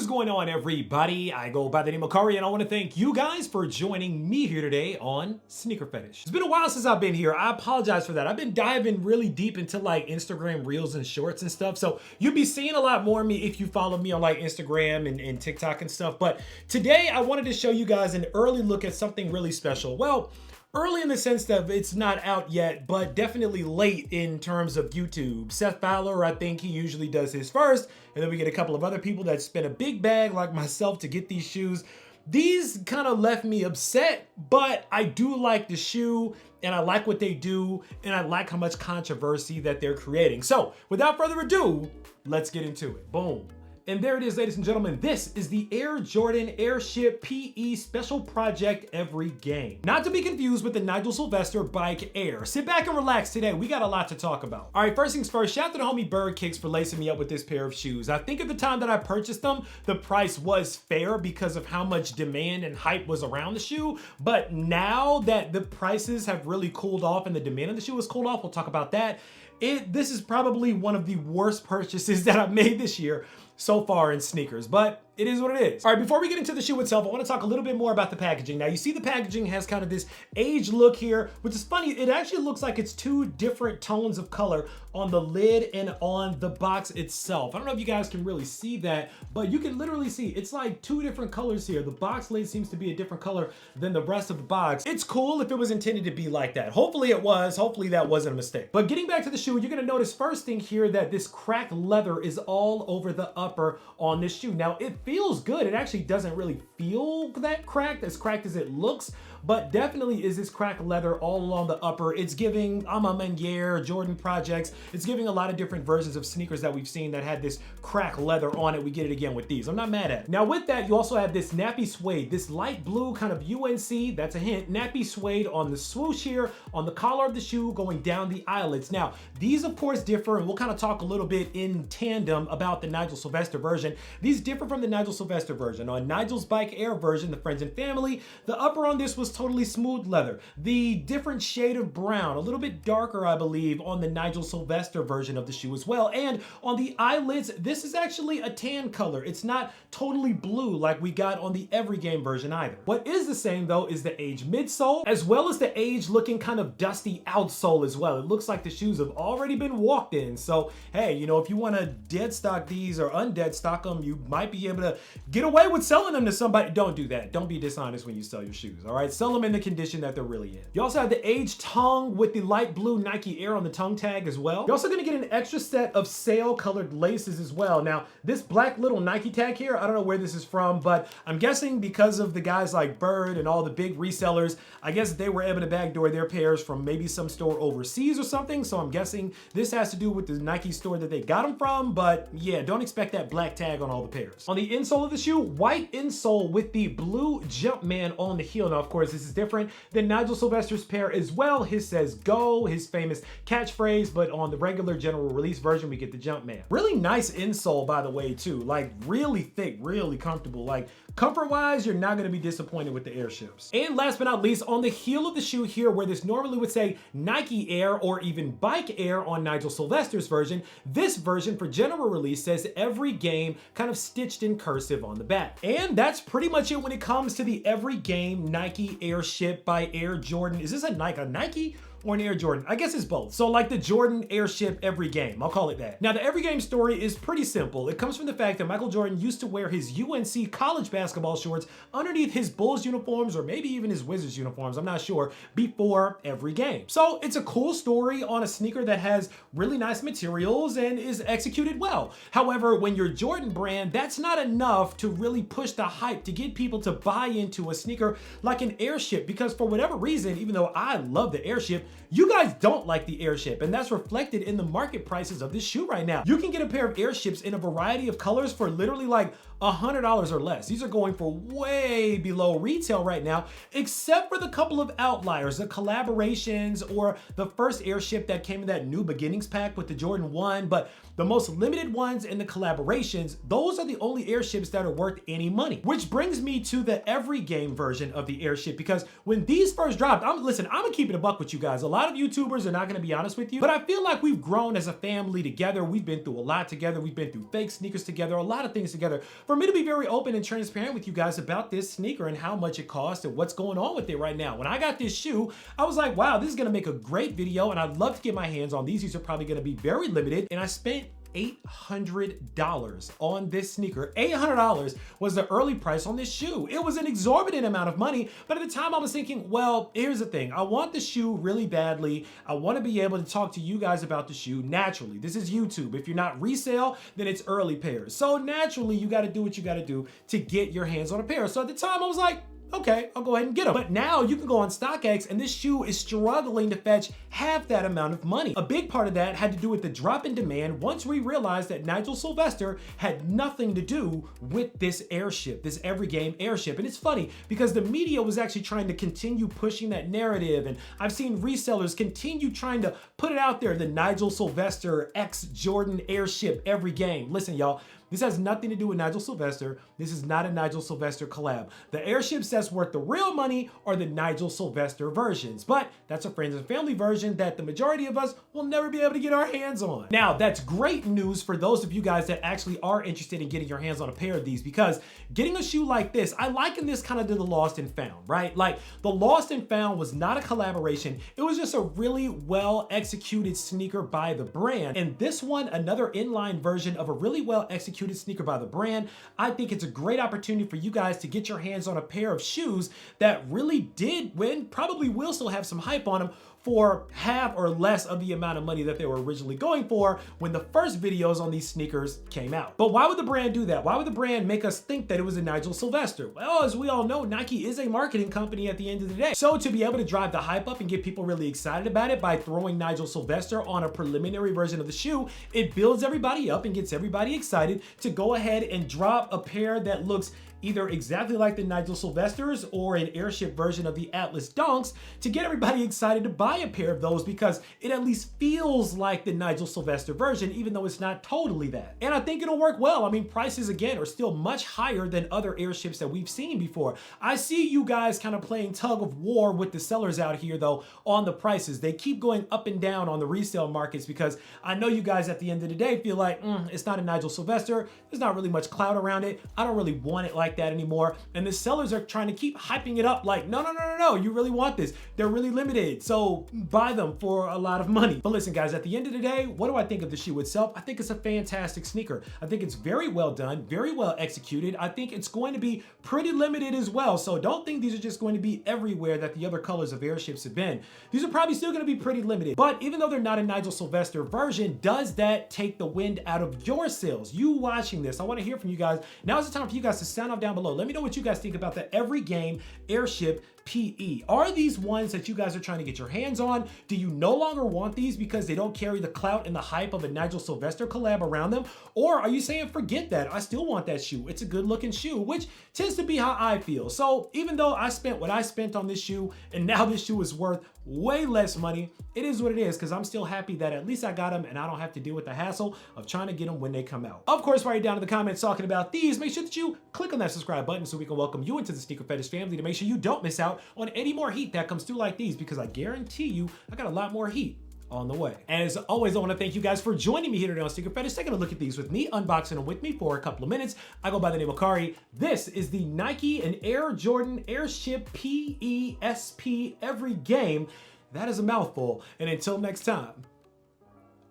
What is going on, everybody? I go by the name of Kari, and I want to thank you guys for joining me here today on SneakerPhetish. It's been a while since I've been here. I apologize for that. I've been diving really deep into like Instagram Reels and Shorts and stuff, so you'll be seeing a lot more of me if you follow me on like Instagram and TikTok and stuff. But today I wanted to show you guys an early look at something really special. Well, early in the sense that it's not out yet, but definitely late in terms of YouTube. Seth Fowler, I think he usually does his first, and then we get a couple of other people that spend a big bag like myself to get these shoes. These kind of left me upset, but I do like the shoe, and I like what they do, and I like how much controversy that they're creating. So without further ado, let's get into it. Boom. And there it is, ladies and gentlemen. This is the Air Jordan Airship PE Special Project Every Game. Not to be confused with the Nigel Sylvester Bike Air. Sit back and relax today. We got a lot to talk about. All right, first things first, shout out to the homie Bird Kicks for lacing me up with this pair of shoes. I think at the time that I purchased them, the price was fair because of how much demand and hype was around the shoe. But now that the prices have really cooled off and the demand of the shoe has cooled off, we'll talk about that. This is probably one of the worst purchases that I've made this year so far in sneakers, but it is what it is. All right, before we get into the shoe itself, I want to talk a little bit more about the packaging. Now, you see the packaging has kind of this aged look here, which is funny. It actually looks like it's two different tones of color on the lid and on the box itself. I don't know if you guys can really see that, but you can literally see it's like two different colors here. The box lid seems to be a different color than the rest of the box. It's cool if it was intended to be like that. Hopefully it was. Hopefully that wasn't a mistake. But getting back to the shoe, you're gonna notice first thing here that this cracked leather is all over the upper on this shoe. Now, it feels good. It actually doesn't really feel that cracked as it looks, but definitely is this cracked leather all along the upper. It's giving Meniere, Jordan Projects. It's giving a lot of different versions of sneakers that we've seen that had this cracked leather on it. We get it again with these. I'm not mad at it. Now with that, you also have this nappy suede, this light blue kind of UNC, that's a hint, nappy suede on the swoosh here, on the collar of the shoe going down the eyelets. Now, these of course differ, and we'll kind of talk a little bit in tandem about the Nigel Sylvester version. These differ from the Nigel Sylvester version. On Nigel's Bike Air version, the Friends and Family, the upper on this was totally smooth leather. The different shade of brown, a little bit darker, I believe, on the Nigel Sylvester version of the shoe as well. And on the eyelids, this is actually a tan color. It's not totally blue like we got on the Every Game version either. What is the same though is the aged midsole, as well as the aged looking kind of dusty outsole as well. It looks like the shoes have already been walked in. So hey, you know, if you want to dead stock these or undead stock them, you might be able to get away with selling them to somebody. Don't do that. Don't be dishonest when you sell your shoes, all right? Sell them in the condition that they're really in. You also have the aged tongue with the light blue Nike Air on the tongue tag as well. You're also gonna get an extra set of sail colored laces as well. Now, this black little Nike tag here, I don't know where this is from, but I'm guessing because of the guys like Bird and all the big resellers, I guess they were able to backdoor their pairs from maybe some store overseas or something. So I'm guessing this has to do with the Nike store that they got them from, but yeah, don't expect that black tag on all the pairs. On the insole of the shoe, white insole with the blue Jumpman on the heel. Now, of course, this is different than Nigel Sylvester's pair as well. His says go, his famous catchphrase, but on the regular general release version, we get the Jumpman. Really nice insole, by the way, too. Like really thick, really comfortable. Like comfort-wise, you're not gonna be disappointed with the Airships. And last but not least, on the heel of the shoe here, where this normally would say Nike Air or even Bike Air on Nigel Sylvester's version, this version for general release says Every Game kind of stitched in cursive on the back. And that's pretty much it when it comes to the Every Game Nike Airship by Air Jordan. Is this a Nike or an Air Jordan? I guess it's both. So like the Jordan Airship Every Game, I'll call it that. Now the Every Game story is pretty simple. It comes from the fact that Michael Jordan used to wear his UNC college basketball shorts underneath his Bulls uniforms or maybe even his Wizards uniforms, I'm not sure, before every game. So it's a cool story on a sneaker that has really nice materials and is executed well. However, when you're Jordan brand, that's not enough to really push the hype to get people to buy into a sneaker like an Airship, because for whatever reason, even though I love the Airship, you guys don't like the Airship, and that's reflected in the market prices of this shoe right now. You can get a pair of Airships in a variety of colors for literally like $100 or less. These are going for way below retail right now, except for the couple of outliers, the collaborations or the first Airship that came in that New Beginnings pack with the Jordan 1, but the most limited ones and the collaborations, those are the only Airships that are worth any money. Which brings me to the Every Game version of the Airship, because when these first dropped, listen, I'm gonna keep it a buck with you guys. A lot of YouTubers are not gonna be honest with you, but I feel like we've grown as a family together. We've been through a lot together. We've been through fake sneakers together, a lot of things together. For me to be very open and transparent with you guys about this sneaker and how much it costs and what's going on with it right now. When I got this shoe, I was like, wow, this is gonna make a great video and I'd love to get my hands on these. These are probably gonna be very limited. And I spent $800 on this sneaker. $800 was the early price on this shoe. It was an exorbitant amount of money, but at the time I was thinking, well, here's the thing. I want the shoe really badly. I want to be able to talk to you guys about the shoe naturally. This is YouTube. If you're not resale, then it's early pairs. So naturally, you got to do what you got to do to get your hands on a pair. So at the time I was like, okay, I'll go ahead and get them. But now you can go on StockX and this shoe is struggling to fetch half that amount of money. A big part of that had to do with the drop in demand once we realized that Nigel Sylvester had nothing to do with this Airship, this every game Airship. And it's funny because the media was actually trying to continue pushing that narrative, and I've seen resellers continue trying to put it out there, the Nigel Sylvester X Jordan Airship every game. Listen, y'all, this has nothing to do with Nigel Sylvester. This is not a Nigel Sylvester collab. The Airships that's worth the real money are the Nigel Sylvester versions, but that's a friends and family version that the majority of us will never be able to get our hands on. Now, that's great news for those of you guys that actually are interested in getting your hands on a pair of these, because getting a shoe like this, I liken this kind of to the Lost and Found, right? Like the Lost and Found was not a collaboration. It was just a really well executed sneaker by the brand. And this one, another inline version of a really well executed sneaker by the brand. I think it's a great opportunity for you guys to get your hands on a pair of shoes that really did win, probably will still have some hype on them, for half or less of the amount of money that they were originally going for when the first videos on these sneakers came out. But why would the brand do that? Why would the brand make us think that it was a Nigel Sylvester? Well, as we all know, Nike is a marketing company at the end of the day. So to be able to drive the hype up and get people really excited about it by throwing Nigel Sylvester on a preliminary version of the shoe, it builds everybody up and gets everybody excited to go ahead and drop a pair that looks either exactly like the Nigel Sylvesters or an Airship version of the Atlas Dunks to get everybody excited to buy a pair of those, because it at least feels like the Nigel Sylvester version, even though it's not totally that. And I think it'll work well. I mean, prices again are still much higher than other Airships that we've seen before. I see you guys kind of playing tug of war with the sellers out here though on the prices. They keep going up and down on the resale markets because I know you guys at the end of the day feel like it's not a Nigel Sylvester. There's not really much clout around it. I don't really want it like that anymore. And the sellers are trying to keep hyping it up like, no, you really want this. They're really limited, so buy them for a lot of money. But listen guys, at the end of the day, what do I think of the shoe itself? I think it's a fantastic sneaker. I think it's very well done, very well executed. I think it's going to be pretty limited as well. So don't think these are just going to be everywhere that the other colors of Airships have been. These are probably still going to be pretty limited. But even though they're not a Nigel Sylvester version, does that take the wind out of your sails? You watching this, I want to hear from you guys. Now is the time for you guys to sound off down below. Let me know what you guys think about the every game Airship PE. Are these ones that you guys are trying to get your hands on? Do you no longer want these because they don't carry the clout and the hype of a Nigel Sylvester collab around them? Or are you saying, forget that, I still want that shoe. It's a good looking shoe, which tends to be how I feel. So even though I spent what I spent on this shoe and now this shoe is worth way less money, it is what it is, because I'm still happy that at least I got them and I don't have to deal with the hassle of trying to get them when they come out. Of course, while you're down in the comments talking about these, make sure that you click on that subscribe button so we can welcome you into the Sneaker Fetish family, to make sure you don't miss out on any more heat that comes through like these, because I guarantee you I got a lot more heat on the way. As always, I want to thank you guys for joining me here today on Sneaker Fetish, taking a look at these with me, unboxing them with me for a couple of minutes. I go by the name of Kari. This is the Nike and Air Jordan Airship PESP every game. That is a mouthful. And until next time,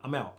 I'm out.